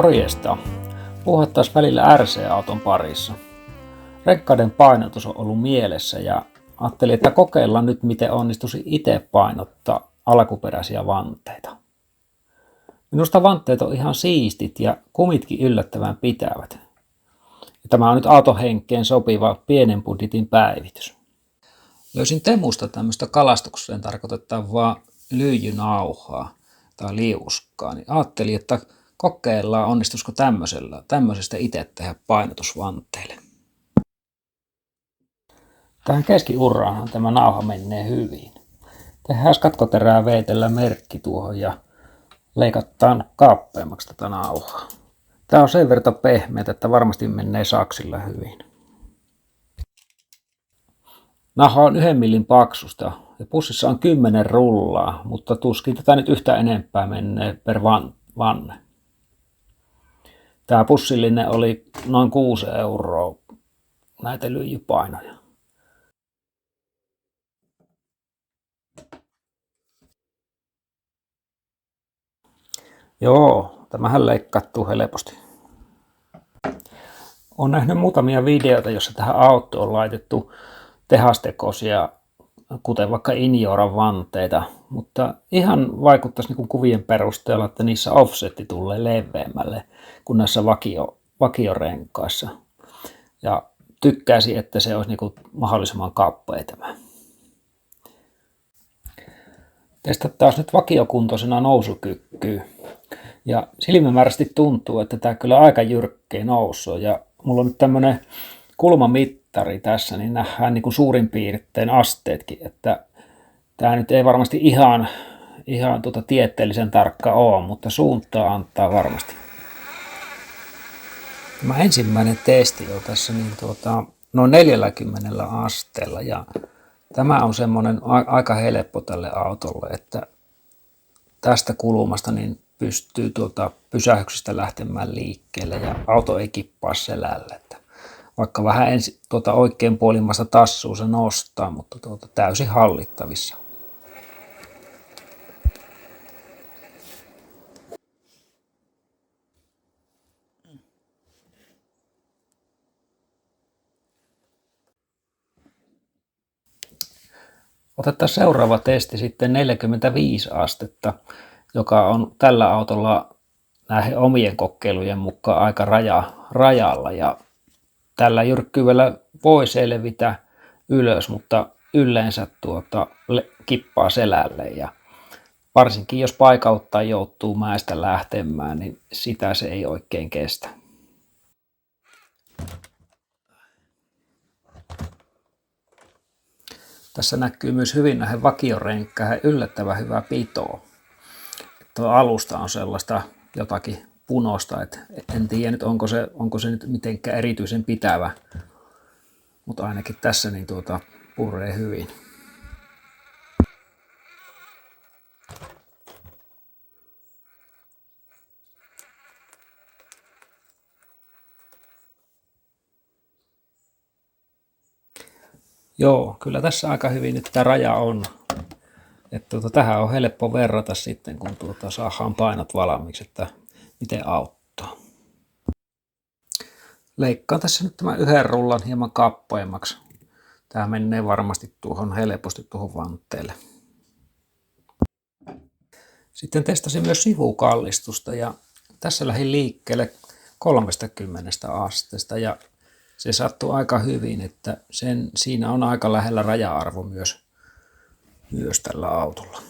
Morjesta. Puhuttaisiin välillä RC-auton parissa. Rekkaiden painotus on ollut mielessä ja ajattelin, että kokeillaan nyt, miten onnistuisi itse painottaa alkuperäisiä vanteita. Minusta vanteet on ihan siistit ja kumitkin yllättävän pitävät. Ja tämä on nyt autohenkkeen sopiva pienen budjetin päivitys. Löysin Temusta tämmöistä kalastukseen tarkoitettavaa lyijynauhaa tai liuskaa, niin ajattelin, että kokeillaan, onnistuisiko tämmöisestä itse tehdä painotusvanteille. Tähän keskiuraanhan tämä nauha menee hyvin. Tehdään katkoterää veitellä merkki tuohon ja leikataan kaappeammaksi tätä nauhaa. Tämä on sen verran pehmeä, että varmasti menee saksilla hyvin. Nauha on 1 millin paksusta ja pussissa on 10 rullaa, mutta tuskin tätä nyt yhtä enempää menee per vanne. Tämä pussillinen oli noin 6 € näitä lyijypainoja. Joo, tämähän leikkaantuu helposti. Olen nähnyt muutamia videoita, joissa tähän autoon on laitettu tehastekoisia, kuten vaikka Injoran vanteita, mutta ihan vaikuttaisi niin kuin kuvien perusteella, että niissä offsetti tulee leveämmälle kuin näissä vakiorenkaissa. Ja tykkäisin, että se olisi niin kuin mahdollisimman kappea tämä. Testataan nyt vakiokuntoisena nousukykyä. Ja silmämääräisesti tuntuu, että tämä kyllä aika jyrkkeä nousu. Ja mulla on nyt tämmöinen kulmamittari tässä, niin nähdään niin kuin suurin piirtein asteetkin, että tämä nyt ei varmasti ihan tieteellisen tarkka ole, mutta suuntaa antaa varmasti. Tämä ensimmäinen testi on tässä niin noin 40 asteella ja tämä on semmoinen aika helppo tälle autolle, että tästä kulmasta niin pystyy pysähyksistä lähtemään liikkeelle ja auto ei kippaa selälle. Että vaikka vähän oikein puolimmasta tassua se nostaa, mutta täysin hallittavissa. Otetaan seuraava testi sitten 45 astetta, joka on tällä autolla näiden omien kokeilujen mukaan aika rajalla. Ja tällä jyrkkyydellä voi selvitä ylös, mutta yleensä kippaa selälle. Ja varsinkin jos paikauttaa joutuu mäestä lähtemään, niin sitä se ei oikein kestä. Tässä näkyy myös hyvin näihin vakiorenkkäihin yllättävän hyvä pito. Tuo alusta on sellaista jotakin punosta, että en tiedä nyt onko se nyt mitenkään erityisen pitävä, mutta ainakin tässä niin puree hyvin. Joo, kyllä tässä aika hyvin nyt tämä raja on. Että tähän on helppo verrata sitten, kun saadaan painot valmiiksi, että miten auttaa. Leikkaan tässä nyt tämän 1 rullan hieman kappeammaksi. Tämä menee varmasti helposti tuohon vanteelle. Sitten testasin myös sivukallistusta ja tässä lähdin liikkeelle 30 asteesta ja se sattui aika hyvin, että siinä on aika lähellä raja-arvo myös tällä autolla.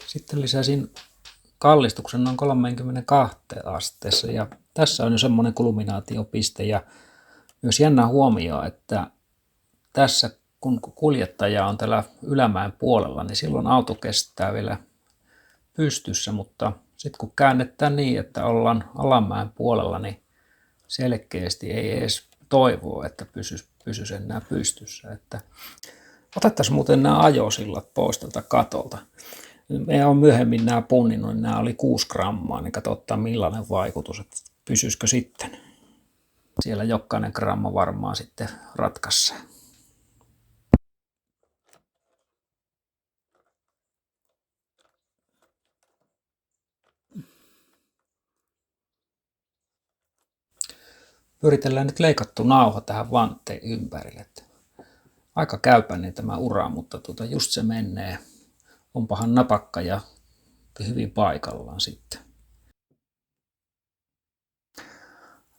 Sitten lisäsin kallistuksen noin 32 asteessa ja tässä on jo semmoinen kulminaatiopiste ja myös jännä huomio, että tässä kun kuljettaja on tällä ylämäen puolella, niin silloin auto kestää vielä pystyssä, mutta sitten kun käännetään niin, että ollaan alamäen puolella, niin selkeästi ei edes toivoa, että pysyisi enää pystyssä. Että otettaisiin muuten nämä ajosillat pois tältä katolta. Me on myöhemmin nämä punninnut, niin nämä oli 6 grammaa, niin katsotaan millainen vaikutus, että pysyisikö sitten. Siellä jokainen gramma varmaan sitten ratkaisee. Pyöritellään nyt leikattu nauha tähän vanteen ympärille. Aika käypäinen tämä ura, mutta just se menee. Onpahan napakka ja hyvin paikallaan sitten.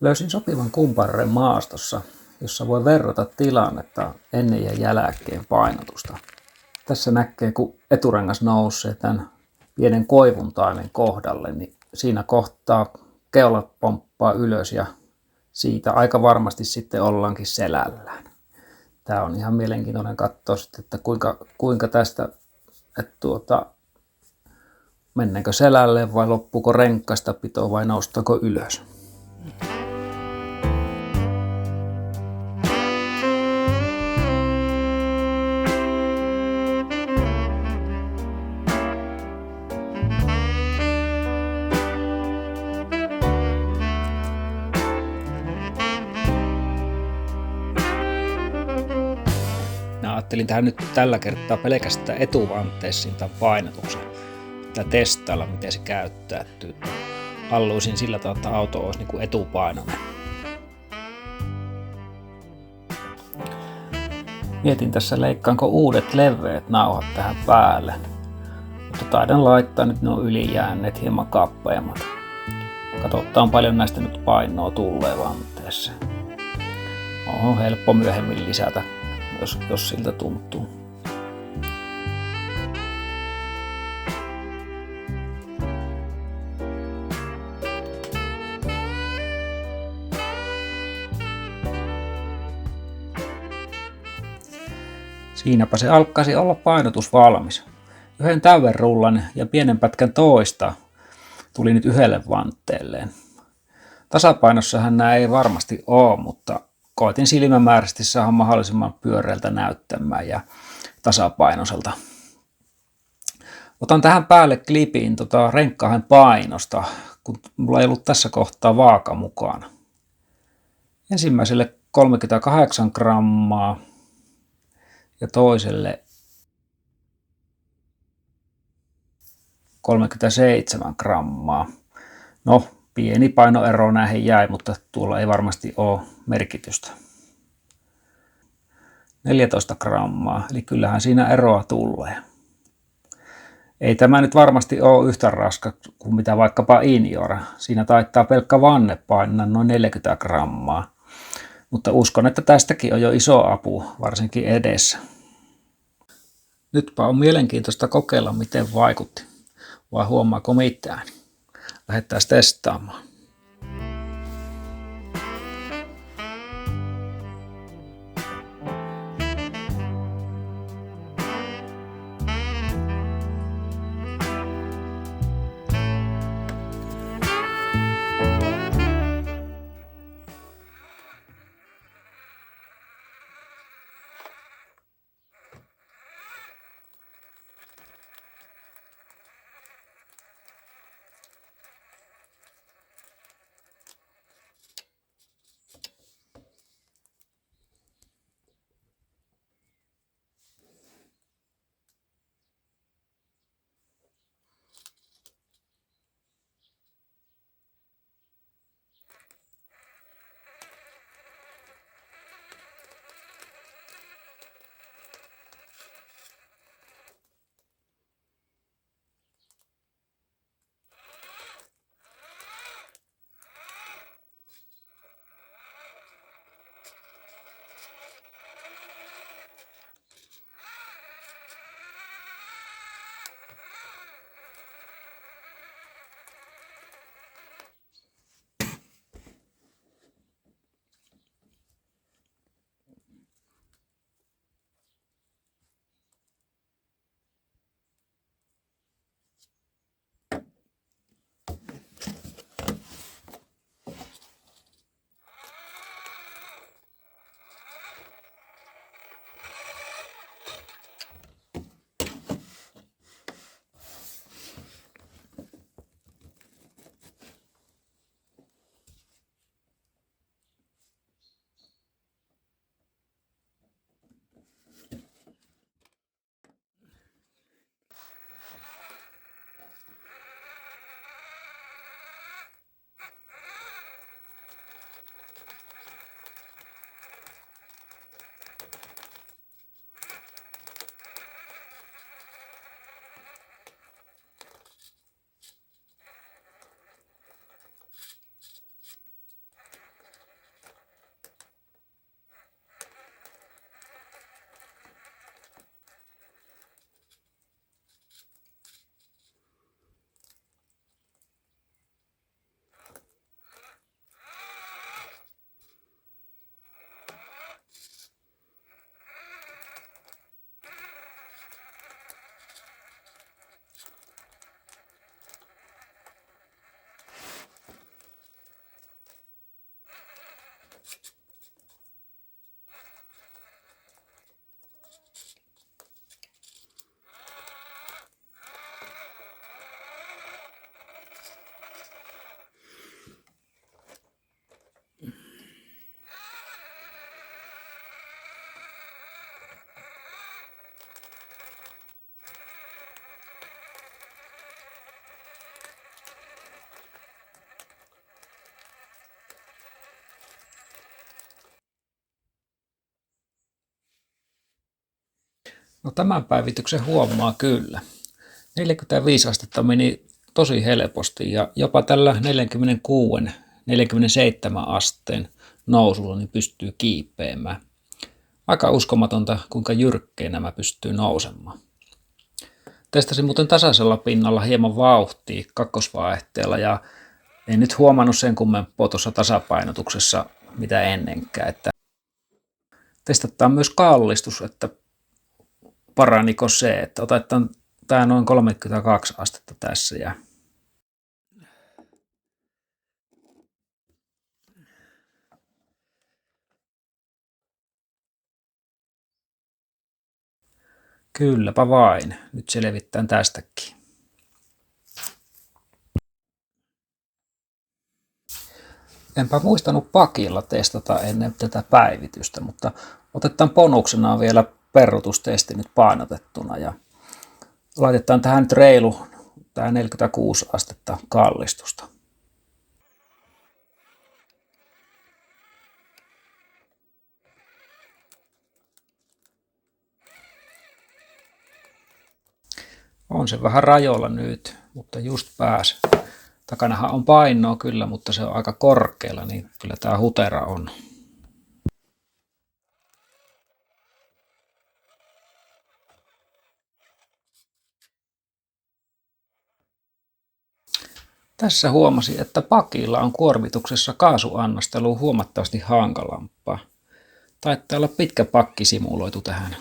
Löysin sopivan kumpareiden maastossa, jossa voi verrata tilannetta ennen ja jälkeen painotusta. Tässä näkee, kun eturengas nousee tämän pienen koivuntaimen kohdalle, niin siinä kohtaa keulat pomppaa ylös ja siitä aika varmasti sitten ollaankin selällään. Tämä on ihan mielenkiintoinen katsoa sitten, että kuinka tästä, että mennäänkö selälle vai loppuuko renkkaista pito vai noustaako ylös. Ajattelin tähän nyt tällä kertaa pelkästään etuvanteessiin tämän painotuksen ja testailla, miten se käyttäytyy. Halluisin sillä tavalla, että auto olisi niin kuin etupainoinen. Mietin tässä, leikkaanko uudet leveät nauhat tähän päälle, mutta taidan laittaa nyt nuo ylijääneet hieman kappeammat. Katsotaan paljon näistä nyt painoa tulee vanteessa. On helppo myöhemmin lisätä, jos siltä tuntuu. Siinäpä se alkaisi olla painotus valmis. Yhden täyden rullan ja pienen pätkän toista tuli nyt yhdelle vantteelleen. Tasapainossahan nämä ei varmasti ole, mutta koitin silmämääräisesti saada mahdollisimman pyöreältä näyttämään ja tasapainoiselta. Otan tähän päälle klipin renkkaahan painosta, kun mulla ei ollut tässä kohtaa vaaka mukana. Ensimmäiselle 38 grammaa ja toiselle 37 grammaa. No, pieni painoero näihin jäi, mutta tuolla ei varmasti ole merkitystä. 14 grammaa, eli kyllähän siinä eroa tulee. Ei tämä nyt varmasti ole yhtä raska kuin mitä vaikkapa Iniora. Siinä taittaa pelkkä vanne painaa noin 40 grammaa. Mutta uskon, että tästäkin on jo iso apu, varsinkin edessä. Nytpä on mielenkiintoista kokeilla, miten vaikutti. Vai huomaako mitään? Lähdetään testaamaan. No tämän päivityksen huomaa kyllä. 45 astetta meni tosi helposti ja jopa tällä 46-47 asteen nousulla niin pystyy kiipeämään. Aika uskomatonta, kuinka jyrkkeen nämä pystyy nousemaan. Testasin muuten tasaisella pinnalla hieman vauhtia kakkosvaihteella ja en nyt huomannut sen kummempaa tuossa tasapainotuksessa mitä ennenkään. Että testataan myös kallistus, että paraniko se, että otetaan tämä noin 32 astetta tässä ja kylläpä vain. Nyt selvittään tästäkin. Enpä muistanut pakilla testata ennen tätä päivitystä, mutta otetaan bonuksena vielä perrotustesti nyt painotettuna ja laitetaan tähän nyt reilu tämä 46 astetta kallistusta. On se vähän rajoilla nyt, mutta just pääsi. Takanahan on painoa kyllä, mutta se on aika korkealla, niin kyllä tämä hutera on. Tässä huomasin, että pakilla on kuormituksessa kaasuannostelu huomattavasti hankalampaa. Taitaa olla pitkä pakki simuloitu tähän.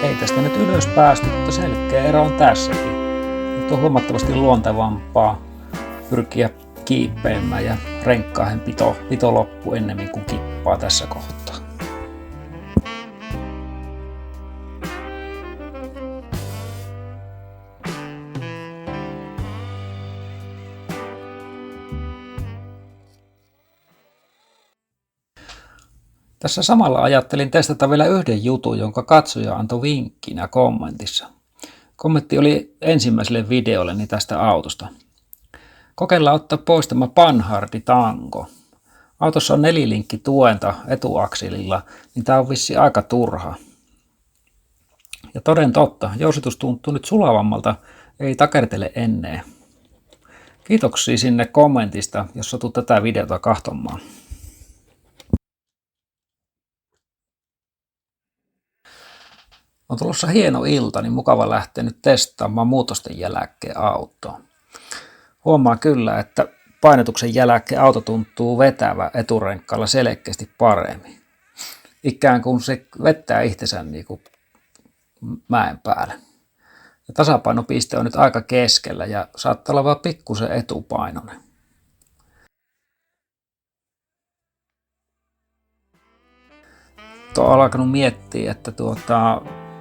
Ei tästä nyt ylös päästy, mutta selkeä ero on tässäkin. Nyt on huomattavasti luontevampaa pyrkiä kiipeämään ja renkkaahen pito loppu ennemmin kuin kippaa tässä kohtaa. Tässä samalla ajattelin testata vielä yhden jutun, jonka katsoja antoi vinkkinä kommentissa. Kommentti oli ensimmäiselle videolleni tästä autosta. Kokeillaan ottaa pois tämä Panhardi Tango. Autossa on 4-linkki tuenta etuakselilla, niin tämä on vissi aika turha. Ja toden totta, jousitus tuntuu nyt sulavammalta, ei takertele ennen. Kiitoksia sinne kommentista, jos satut tätä videota kahtomaan. On tulossa hieno ilta, niin mukava lähteä nyt testaamaan muutosten jälkeen autoa. Huomaa kyllä, että painotuksen jälkeen auto tuntuu vetävä eturenkkaalla selkeästi paremmin. Ikään kuin se vettää itsensä niin kuin mäen päälle. Ja tasapainopiste on nyt aika keskellä ja saattaa olla vaan pikkusen etupainoinen. Olen alkanut miettiä, että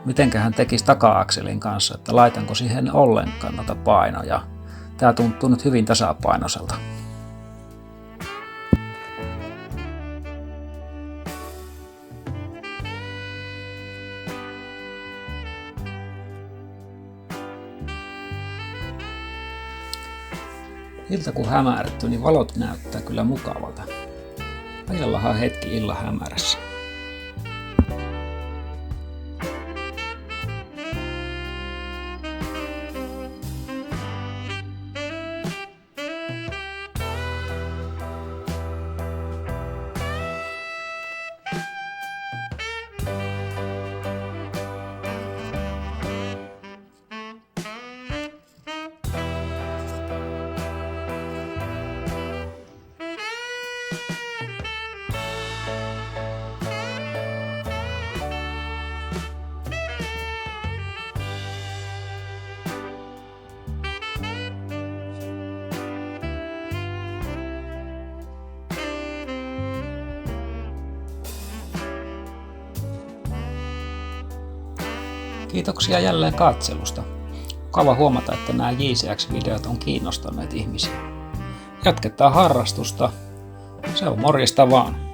mitenköhän tekisi taka-akselin kanssa, että laitanko siihen ollenkaan noita painoja. Tää tuntuu nyt hyvin tasapainoiselta. Ilta kun hämärtyy, niin valot näyttää kyllä mukavalta. Ajallahan hetki illan hämärässä. Kiitoksia jälleen katselusta. Mukava huomata, että nämä JCX-videot on kiinnostaneet ihmisiä. Jatketaan harrastusta. Se on morjesta vaan.